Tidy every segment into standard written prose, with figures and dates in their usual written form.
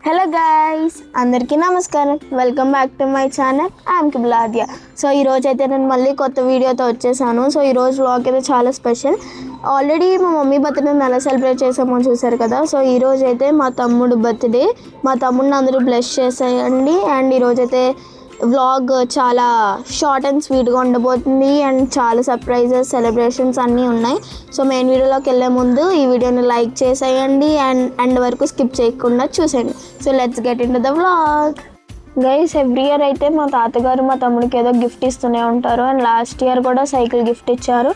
Hello guys, అందరికీ నమస్కారం. Welcome back to my channel. I'm కిబ్లాదియా. సో ఈరోజు అయితే నేను మళ్ళీ కొత్త వీడియోతో వచ్చేసాను. సో ఈరోజు వ్లాగ్ అయితే చాలా స్పెషల్. ఆల్రెడీ మా మమ్మీ బర్త్డే ఎలా సెలబ్రేట్ చేసామో చూసారు కదా. సో ఈరోజు అయితే మా తమ్ముడు బర్త్డే. మా తమ్ముడిని అందరూ బ్లెస్ చేసేయండి. అండ్ ఈరోజైతే వ్లాగ్ చాలా షార్ట్ అండ్ స్వీట్గా ఉండబోతుంది. అండ్ చాలా సర్ప్రైజెస్, సెలబ్రేషన్స్ అన్నీ ఉన్నాయి. సో మెయిన్ వీడియోలోకి వెళ్ళే ముందు ఈ వీడియోని లైక్ చేసేయండి అండ్ ఎండ్ వరకు స్కిప్ చేయకుండా చూసేయండి. So let's get in to the vlog. Guys, every year అయితే మా తాతగారు మా తమ్ముడికి ఏదో గిఫ్ట్ ఇస్తూనే ఉంటారు. అండ్ లాస్ట్ ఇయర్ కూడా సైకిల్ గిఫ్ట్ ఇచ్చారు.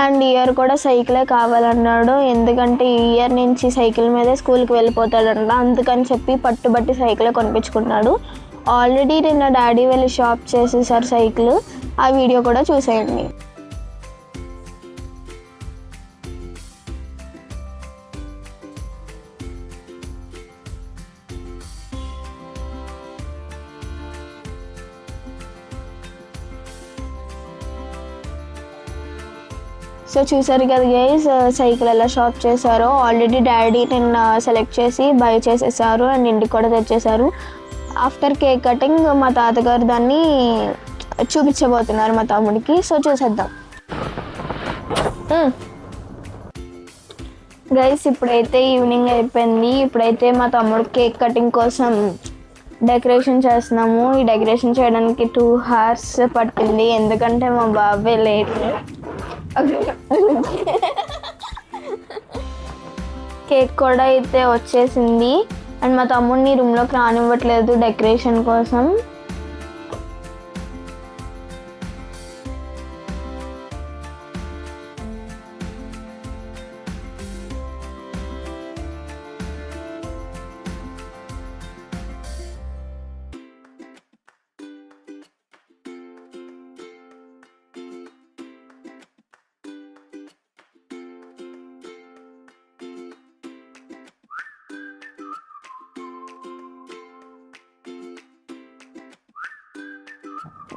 అండ్ ఈ ఇయర్ కూడా సైకిలే కావాలన్నాడు. ఎందుకంటే ఈ ఇయర్ నుంచి సైకిల్ మీదే స్కూల్కి వెళ్ళిపోతాడంట. అందుకని చెప్పి పట్టుబట్టి సైకిలే కొనిపించుకున్నాడు. ఆల్రెడీ నిన్న డాడీ వెళ్ళి షాప్ చేసేసారు సైకిల్. ఆ వీడియో కూడా చూసేయండి. సో చూసారు కదా గైస్, సైకిల్ ఎలా షాప్ చేశారో. ఆల్రెడీ డాడీ నిన్న సెలెక్ట్ చేసి బై చేసేసారు అండ్ ఇంటికి కూడా తెచ్చేసారు. ఆఫ్టర్ కేక్ కటింగ్ మా తాతగారు దాన్ని చూపించబోతున్నారు మా తమ్ముడికి. సో చూసేద్దాం. గైస్, ఇప్పుడైతే ఈవినింగ్ అయిపోయింది. ఇప్పుడైతే మా తమ్ముడు కేక్ కటింగ్ కోసం డెకరేషన్ చేస్తున్నాము. ఈ డెకరేషన్ చేయడానికి 2 hours పట్టింది. ఎందుకంటే మా బాబాయ్ లేట్. కేక్ కూడా అయితే వచ్చేసింది. అండ్ మా తమ్ముడిని రూమ్లోకి రానివ్వట్లేదు డెకరేషన్ కోసం.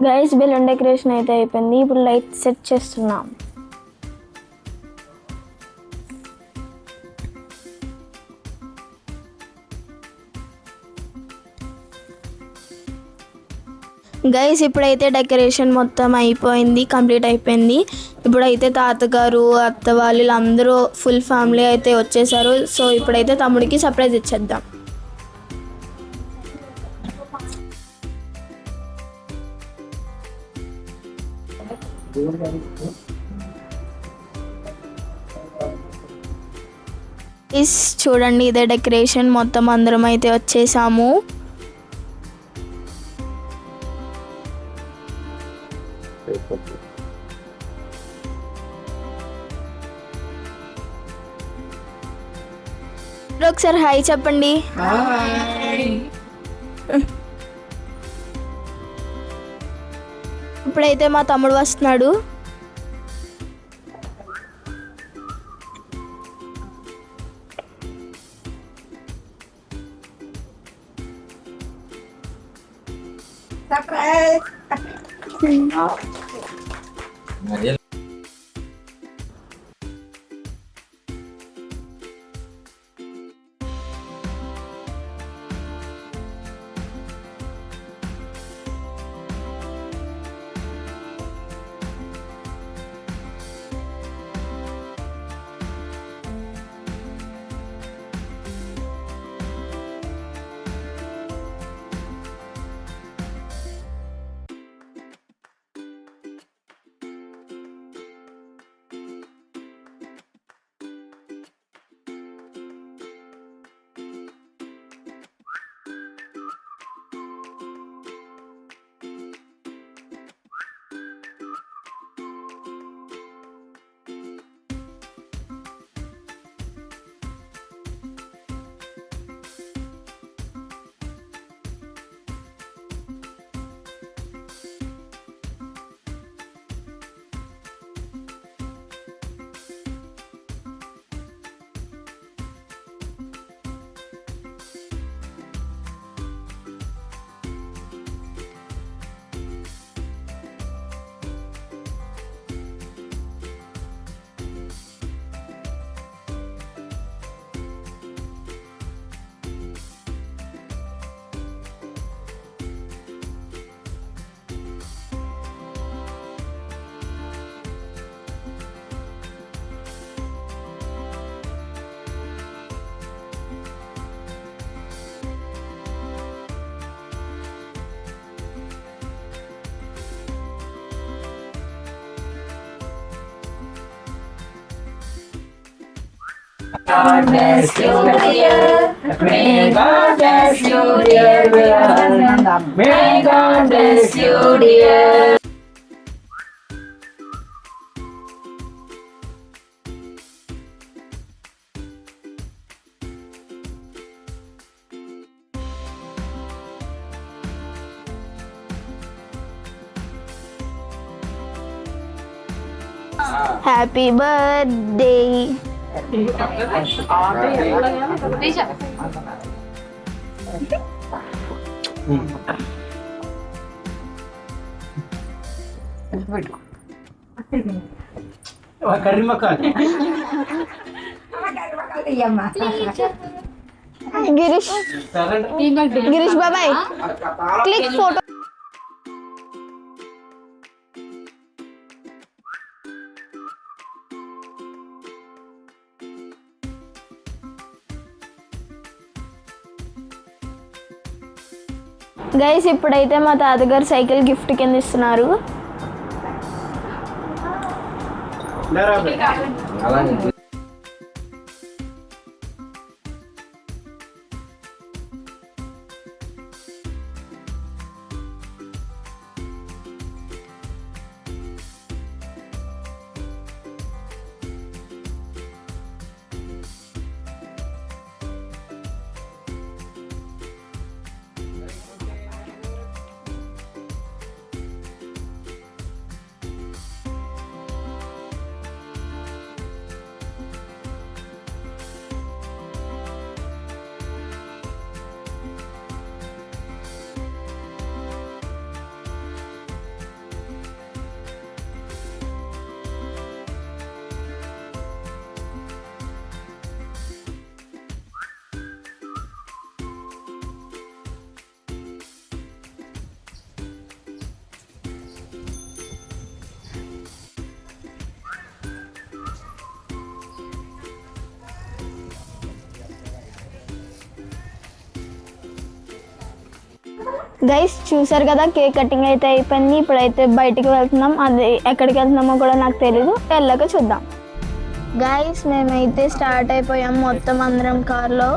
గైస్, బెలూన్ డెకరేషన్ అయితే అయిపోయింది. ఇప్పుడు లైట్ సెట్ చేస్తున్నాం. గైస్, ఇప్పుడైతే డెకరేషన్ మొత్తం అయిపోయింది, కంప్లీట్ అయిపోయింది. ఇప్పుడైతే తాతగారు, అత్త వాళ్ళు అందరూ ఫుల్ ఫ్యామిలీ అయితే వచ్చేసారు. సో ఇప్పుడైతే తమ్ముడికి సర్ప్రైజ్ ఇచ్చేద్దాం. చూడండి, ఇదే డెకరేషన్. మొత్తం అందరం అయితే వచ్చేసాము. ఒకసారి హాయ్ చెప్పండి. ఇప్పుడైతే మా తమ్ముడు వస్తున్నాడు. God bless you, dear. May God bless you, dear. May God bless you, dear. Happy birthday. కర్రీ మకాన్ గిరీష్ గిరీష్ బాబాయ్ క్లిక్ ఫోటో. గైస్ ఇప్పుడైతే మా తాతగారు సైకిల్ గిఫ్ట్ కింద ఇస్తున్నారు. గైస్ చూసారు కదా, కేక్ కటింగ్ అయితే అయిపోయింది. ఇప్పుడైతే బయటికి వెళ్తున్నాం. అది ఎక్కడికి వెళ్తున్నామో కూడా నాకు తెలీదు, వెళ్ళాక చూద్దాం. గైస్ మేమైతే స్టార్ట్ అయిపోయాం మొత్తం అందరం కార్లో.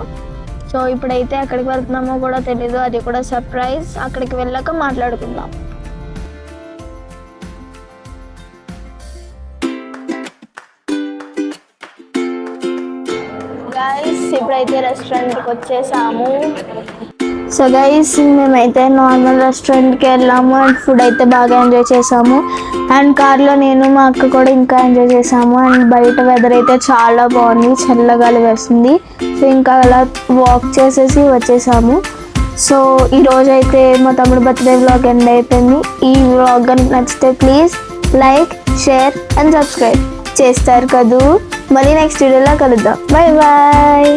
సో ఇప్పుడైతే ఎక్కడికి వెళ్తున్నామో కూడా తెలీదు, అది కూడా సర్ప్రైజ్. అక్కడికి వెళ్ళాక మాట్లాడుకుందాం. గైస్ ఇప్పుడైతే రెస్టారెంట్కి వచ్చేసాము. సో గైస్ మేమైతే నార్మల్ రెస్టారెంట్కి వెళ్ళాము అండ్ ఫుడ్ అయితే బాగా ఎంజాయ్ చేసాము. అండ్ కార్లో నేను మా అక్క కూడా ఇంకా ఎంజాయ్ చేసాము. అండ్ బయట వెదర్ అయితే చాలా బాగుంది, చల్లగాలి వేస్తుంది. సో ఇంకా అలా వాక్ చేసేసి వచ్చేసాము. సో ఈరోజు అయితే మా తమ్ముడు బర్త్డే వ్లాగ్ ఎండ్ అయిపోయింది. ఈ వ్లాగ్ కనుక నచ్చితే please like, share and subscribe చేస్తారు కదూ. మళ్ళీ నెక్స్ట్ వీడియోలో కలుద్దాం. Bye bye.